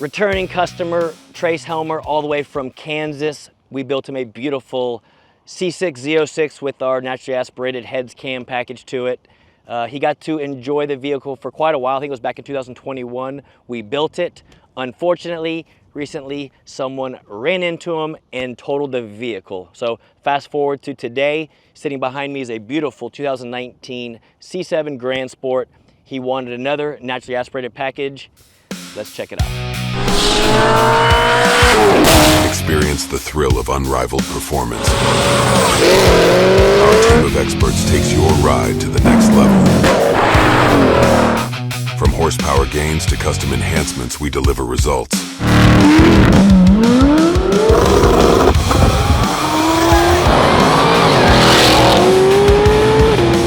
Returning customer, Trace Helmer, all the way from Kansas. We built him a beautiful C6 Z06 with our naturally aspirated heads cam package to it. He got to enjoy the vehicle for quite a while. I think it was back in 2021. We built it. Unfortunately, recently someone ran into him and totaled the vehicle. So fast forward to today, sitting behind me is a beautiful 2019 C7 Grand Sport. He wanted another naturally aspirated package. Let's check it out. Experience the thrill of unrivaled performance. Our team of experts takes your ride to the next level. From horsepower gains to custom enhancements, we deliver results.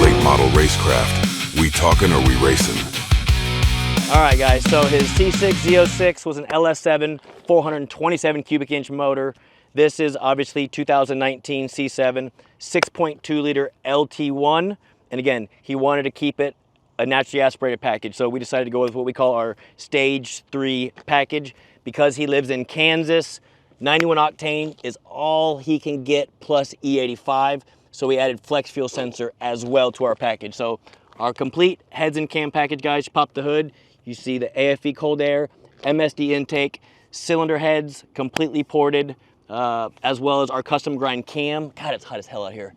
Late Model Racecraft. We talking or we racing? All right, guys, so his C6 Z06 was an LS7 427 cubic inch motor. This is obviously 2019 C7 6.2 liter LT1. And again, he wanted to keep it a naturally aspirated package. So we decided to go with what we call our Stage 3 package. Because he lives in Kansas, 91 octane is all he can get plus E85. So we added flex fuel sensor as well to our package. So our complete heads and cam package, guys, pop the hood. You see the AFE cold air, MSD intake, cylinder heads completely ported, as well as our custom grind cam. God, it's hot as hell out here.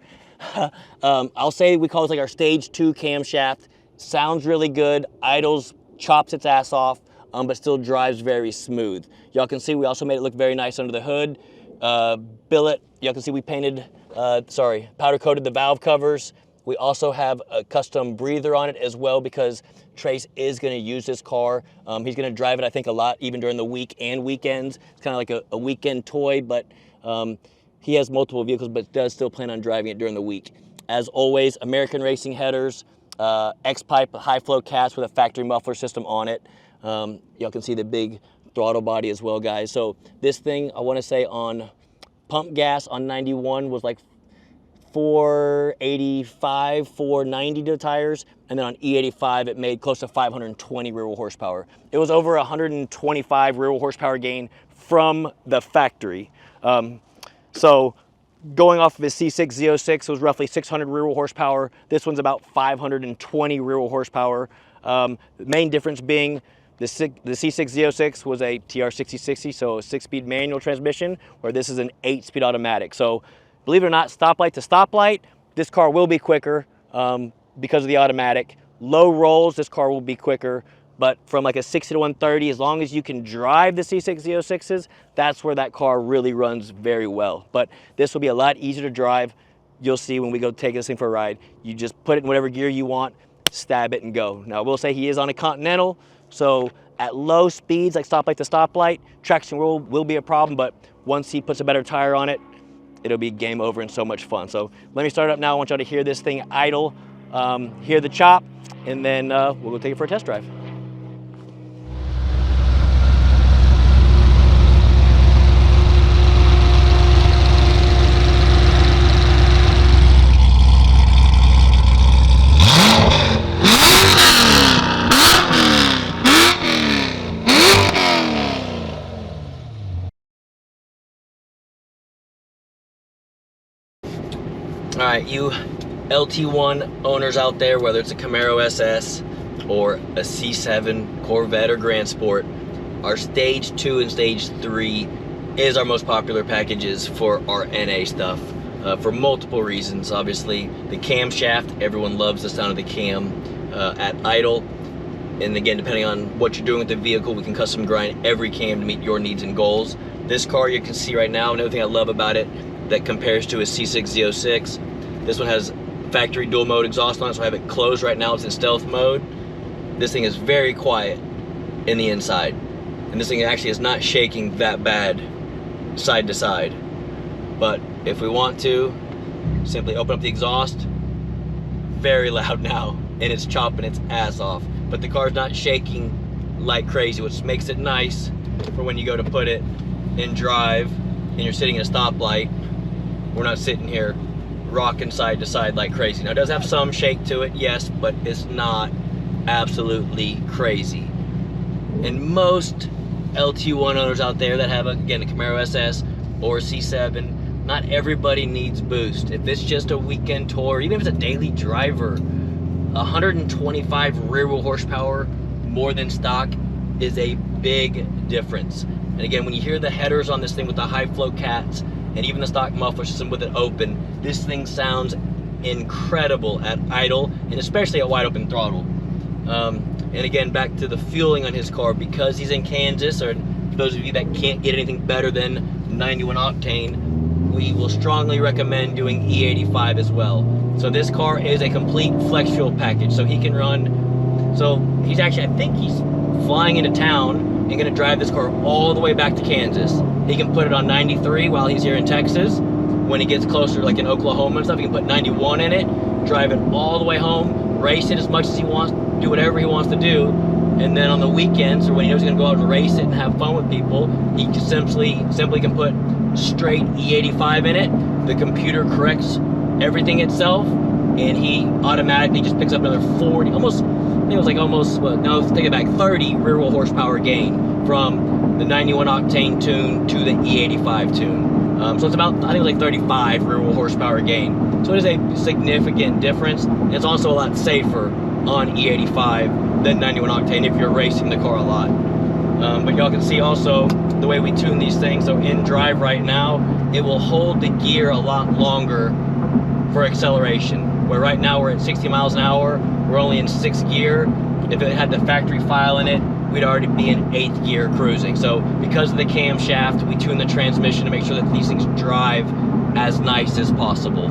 I'll say we call it like our Stage 2 camshaft. Sounds really good, idles, chops its ass off, but still drives very smooth. Y'all can see we also made it look very nice under the hood. Billet, y'all can see we painted, powder coated the valve covers. We also have a custom breather on it as well because Trace is going to use this car. He's going to drive it, I think, a lot, even during the week and weekends. It's kind of like a weekend toy, but he has multiple vehicles, but does still plan on driving it during the week. As always, American Racing headers, X-pipe high flow cast with a factory muffler system on it. Y'all can see the big throttle body as well, guys. So this thing, I want to say on pump gas on 91 was like 485, 490 to the tires, and then on E85 it made close to 520 rear wheel horsepower. It was over 125 rear wheel horsepower gain from the factory. So going off of his C6 Z06 was roughly 600 rear wheel horsepower. This one's about 520 rear wheel horsepower. The main difference being the C6 Z06 was a TR6060, so a 6-speed manual transmission, where this is an 8-speed automatic. So believe it or not, stoplight to stoplight, this car will be quicker because of the automatic. Low rolls, this car will be quicker, but from like a 60 to 130, as long as you can drive the C6 Z06s, that's where that car really runs very well. But this will be a lot easier to drive. You'll see when we go take this thing for a ride. You just put it in whatever gear you want, stab it and go. Now, I will say he is on a Continental, so at low speeds, like stoplight to stoplight, traction will be a problem, but once he puts a better tire on it, it'll be game over and so much fun. So let me start it up now. I want y'all to hear this thing idle, hear the chop, and then we'll go take it for a test drive. All right, you LT1 owners out there, whether it's a Camaro SS or a C7 Corvette or Grand Sport, our Stage 2 and Stage 3 is our most popular packages for our NA stuff for multiple reasons. Obviously, the camshaft, everyone loves the sound of the cam at idle. And again, depending on what you're doing with the vehicle, we can custom grind every cam to meet your needs and goals. This car you can see right now, another thing I love about it that compares to a C6 Z06, this one has factory dual mode exhaust on it, so I have it closed right now. It's in stealth mode. This thing is very quiet in the inside. And this thing actually is not shaking that bad side to side. But if we want to, simply open up the exhaust. Very loud now, and it's chopping its ass off. But the car's not shaking like crazy, which makes it nice for when you go to put it in drive and you're sitting at a stoplight. We're not sitting here rocking side to side like crazy. Now, it does have some shake to it, yes, but it's not absolutely crazy. And most LT1 owners out there that have, again, a Camaro SS or C7, not everybody needs boost. If it's just a weekend tour, even if it's a daily driver, 125 rear wheel horsepower more than stock is a big difference. And again, when you hear the headers on this thing with the high flow cats and even the stock muffler system with it open, this thing sounds incredible at idle and especially at wide open throttle. And again, back to the fueling on his car, because he's in Kansas, or for those of you that can't get anything better than 91 octane, we will strongly recommend doing E85 as well. So this car is a complete flex fuel package, so he can run, so he's actually, I think he's flying into town and gonna drive this car all the way back to Kansas. He can put it on 93 while he's here in Texas. When he gets closer, like in Oklahoma and stuff, he can put 91 in it, drive it all the way home, race it as much as he wants, do whatever he wants to do, and then on the weekends, or when he knows he's gonna go out and race it and have fun with people, he just simply can put straight E85 in it. The computer corrects everything itself, and he automatically just picks up another 40, almost, I think it was like almost, well, no, let's take it back, 30 rear wheel horsepower gain from the 91 octane tune to the E85 tune. So it's about, I think it was like 35 rear wheel horsepower gain. So it is a significant difference. It's also a lot safer on E85 than 91 octane if you're racing the car a lot. But y'all can see also the way we tune these things. So in drive right now, it will hold the gear a lot longer for acceleration. Where right now we're at 60 miles an hour, we're only in 6th gear. If it had the factory file in it, we'd already be in 8th gear cruising. So because of the camshaft, we tune the transmission to make sure that these things drive as nice as possible.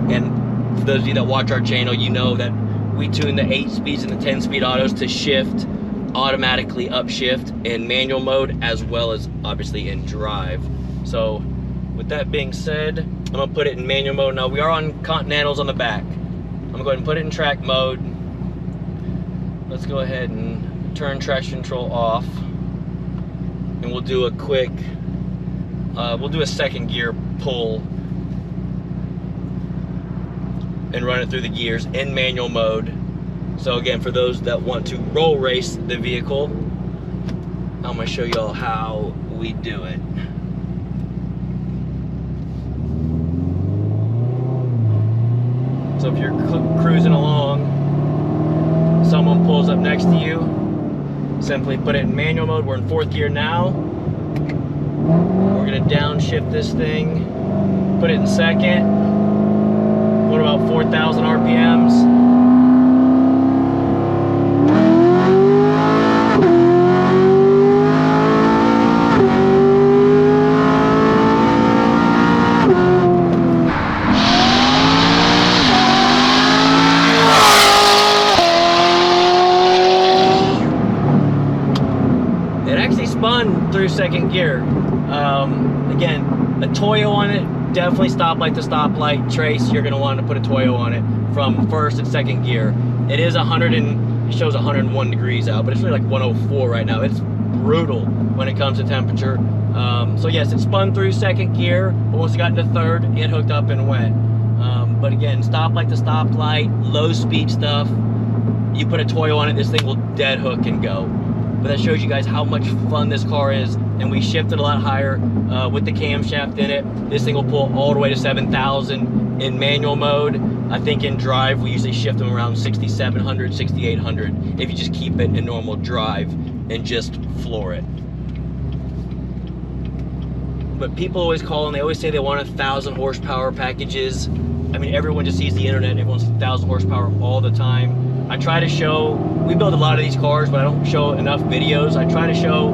And for those of you that watch our channel, you know that we tune the 8 speeds and the 10 speed autos to shift automatically upshift in manual mode, as well as obviously in drive. So with that being said, I'm gonna put it in manual mode. Now we are on Continentals on the back. I'm gonna go ahead and put it in track mode. Let's go ahead and turn traction control off, and we'll do a quick, we'll do a 2nd gear pull and run it through the gears in manual mode. So again, for those that want to roll race the vehicle, I'm gonna show y'all how we do it. So if you're cruising along, someone pulls up next to you, simply put it in manual mode. We're in 4th gear now. We're gonna downshift this thing, put it in 2nd. What about 4,000 RPMs? It actually spun through 2nd gear. Again, a Toyo on it, definitely stoplight to stoplight. Trace, you're gonna want to put a Toyo on it from 1st and 2nd gear. It is 100 and it shows 101 degrees out, but it's really like 104 right now. It's brutal when it comes to temperature. So yes, it spun through 2nd gear, but once it got into 3rd, it hooked up and went. But again, stoplight to stoplight, low speed stuff. You put a Toyo on it, this thing will dead hook and go. But that shows you guys how much fun this car is, and we shifted a lot higher with the camshaft in it. This thing will pull all the way to 7,000 in manual mode. I think in drive we usually shift them around 6,700, 6,800 if you just keep it in normal drive and just floor it. But people always call and they always say they want 1,000 horsepower packages. I mean, everyone just sees the internet, everyone sees 1,000 horsepower all the time. I try to show, we build a lot of these cars, but I don't show enough videos. I try to show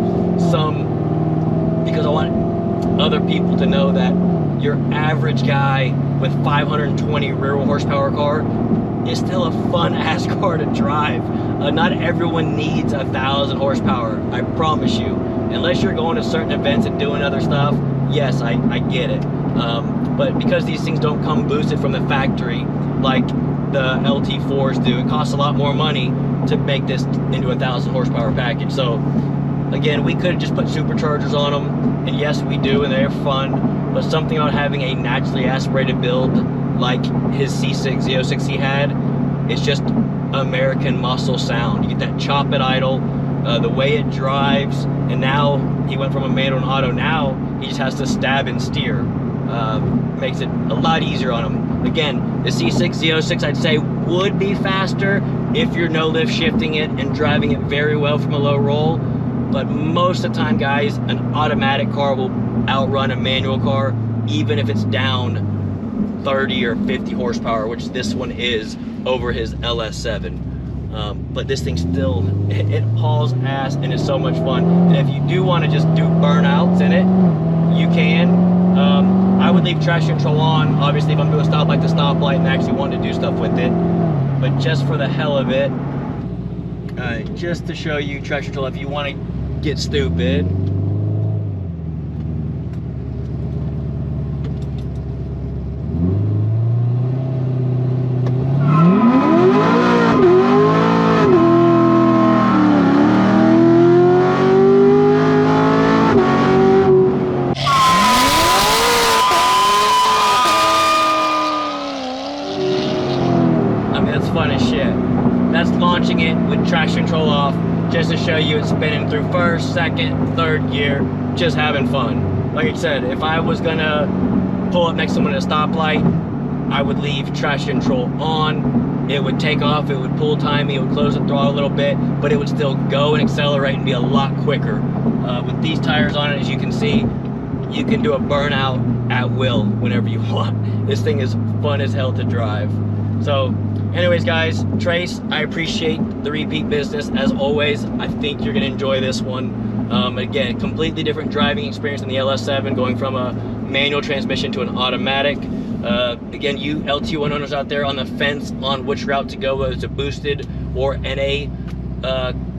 some because I want other people to know that your average guy with 520 rear wheel horsepower car is still a fun ass car to drive. Not everyone needs 1,000 horsepower, I promise you. Unless you're going to certain events and doing other stuff, yes, I get it. But because these things don't come boosted from the factory like the LT4s do, it costs a lot more money to make this into 1,000 horsepower package. So again, we could have just put superchargers on them, and yes, we do, and they're fun, but something about having a naturally aspirated build like his C6 Z06 he had, it's just American muscle sound. You get that chop at idle, the way it drives, and now he went from a manual to auto. Now he just has to stab and steer. Makes it a lot easier on him. Again, the C6 Z06 I'd say would be faster if you're no lift shifting it and driving it very well from a low roll, but most of the time, guys, an automatic car will outrun a manual car, even if it's down 30 or 50 horsepower, which this one is over his LS7. But this thing still, it hauls ass and is so much fun. And if you do want to just do burnouts in it, you can. I would leave traction control on, obviously, if I'm doing stoplight to stoplight and actually want to do stuff with it. But just for the hell of it, just to show you traction control if you want to get stupid. Fun as shit. That's launching it with traction control off, just to show you it's spinning through first, second, third gear, just having fun. Like I said, if I was gonna pull up next to someone at a stoplight, I would leave traction control on. It would take off, it would pull timing, it would close the throttle a little bit, but it would still go and accelerate and be a lot quicker. With these tires on it, as you can see, you can do a burnout at will whenever you want. This thing is fun as hell to drive. So anyways, guys, Trace, I appreciate the repeat business as always. I think you're gonna enjoy this one. Again, completely different driving experience than the LS7, going from a manual transmission to an automatic. Again, you LT1 owners out there on the fence on which route to go, whether it's a boosted or NA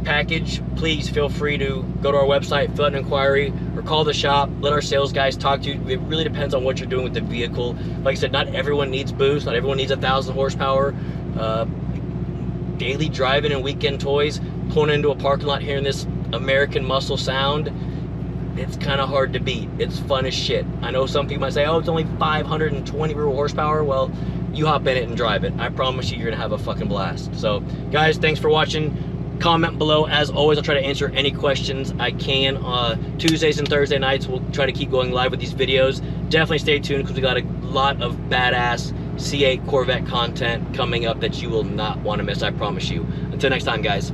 package, please feel free to go to our website, fill out an inquiry, or call the shop. Let our sales guys talk to you. It really depends on what you're doing with the vehicle. Like I said, not everyone needs boost, not everyone needs 1,000 horsepower. Daily driving and weekend toys, pulling into a parking lot, hearing this American muscle sound, it's kind of hard to beat. It's fun as shit. I know some people might say, oh, it's only 520 real horsepower. Well, you hop in it and drive it. I promise you, you're gonna have a fucking blast. So guys, thanks for watching. Comment below. As always, I'll try to answer any questions I can. Tuesdays and Thursday nights, we'll try to keep going live with these videos. Definitely stay tuned, because we got a lot of badass C8 Corvette content coming up that you will not want to miss, I promise you. Until next time, guys.